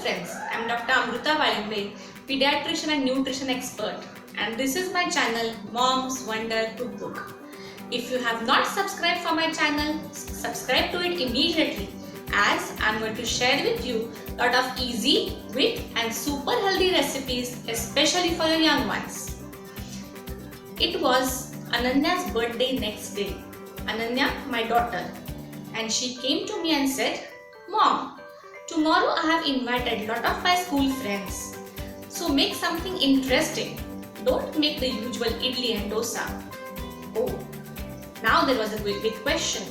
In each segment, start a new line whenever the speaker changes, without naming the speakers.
friends, I am Dr. Amruta Valimbe, pediatrician and nutrition expert, and this is my channel Mom's Wonder Cookbook. If you have not subscribed for my channel, subscribe to it immediately, as I am going to share with you a lot of easy, quick and super healthy recipes, especially for your young ones. It was Ananya's birthday next day. Ananya, my daughter, and she came to me and said, "Mom, tomorrow I have invited a lot of my school friends. So make something interesting. Don't make the usual idli and dosa." Oh, now there was a big question.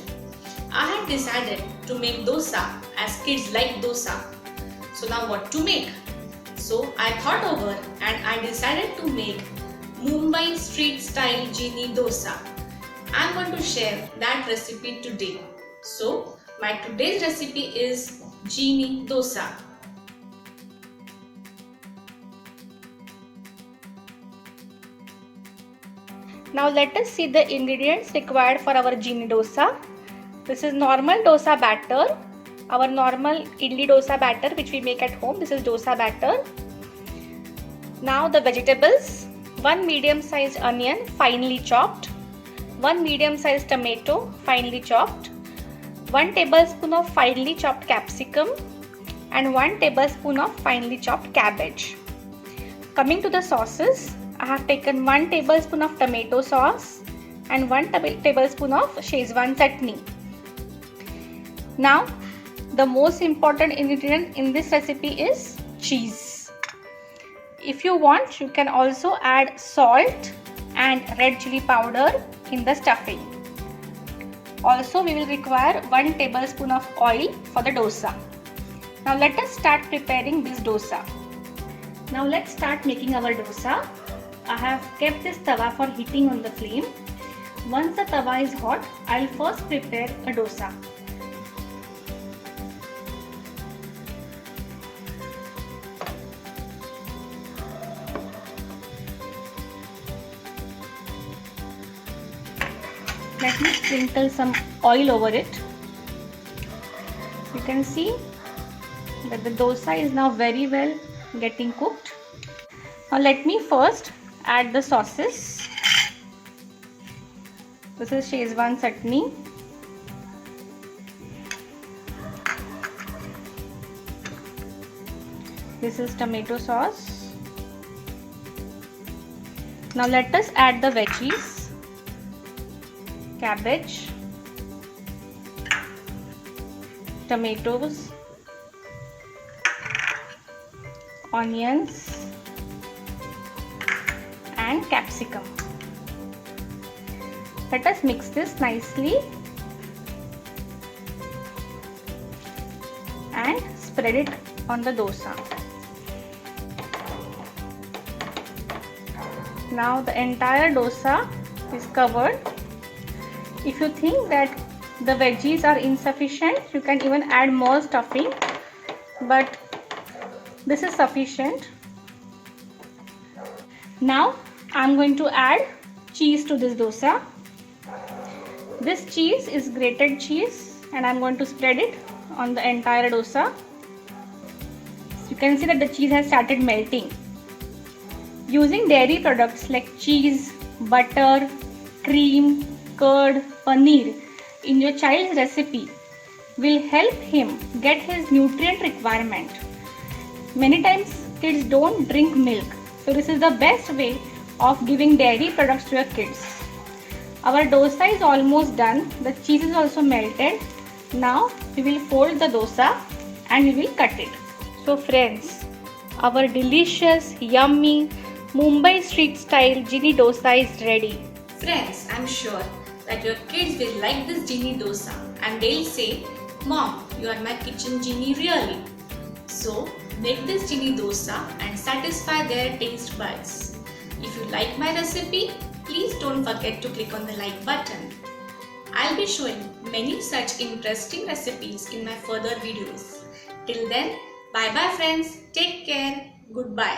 I had decided to make dosa as kids like dosa. So now what to make? So I thought over and I decided to make Mumbai street style genie dosa. I am going to share that recipe today. So my today's recipe is genie dosa.
Now let us see the ingredients required for our genie dosa. This is normal dosa batter, our normal idli dosa batter which we make at home. This is dosa batter. Now the vegetables: 1 medium sized onion finely chopped, 1 medium sized tomato finely chopped, 1 tablespoon of finely chopped capsicum and 1 tablespoon of finely chopped cabbage. Coming to the sauces, I have taken 1 tablespoon of tomato sauce and 1 tablespoon of Szechuan chutney. Now, the most important ingredient in this recipe is cheese. If you want, you can also add salt and red chili powder in the stuffing. Also, we will require 1 tablespoon of oil for the dosa. Now let us start preparing this dosa. Now let's start making our dosa. I have kept this tawa for heating on the flame. Once the tawa is hot, I will first prepare a dosa. Let me sprinkle some oil over it. You can see that the dosa is now very well getting cooked. Now let me first add the sauces. This is Szechuan chutney. This is tomato sauce. Now let us add the veggies. Cabbage, tomatoes, onions and capsicum. Let us mix this nicely and spread it on the dosa. Now the entire dosa is covered. If you think that the veggies are insufficient, you can even add more stuffing, but this is sufficient. Now I am going to add cheese to this dosa. This cheese is grated cheese and I am going to spread it on the entire dosa. You can see that the cheese has started melting. Using dairy products like cheese, butter, cream, curd, paneer in your child's recipe will help him get his nutrient requirement. Many times kids don't drink milk, so this is the best way of giving dairy products to your kids. Our dosa is almost done. The cheese is also melted. Now we will fold the dosa and we will cut it. So friends, our delicious, yummy Mumbai street style genie dosa is ready.
Friends, I am sure that your kids will like this genie dosa and they'll say, "Mom, you are my kitchen genie really." So make this genie dosa and satisfy their taste buds. If you like my recipe, please don't forget to click on the like button. I'll be showing many such interesting recipes in my further videos. Till then, bye bye friends, take care, goodbye.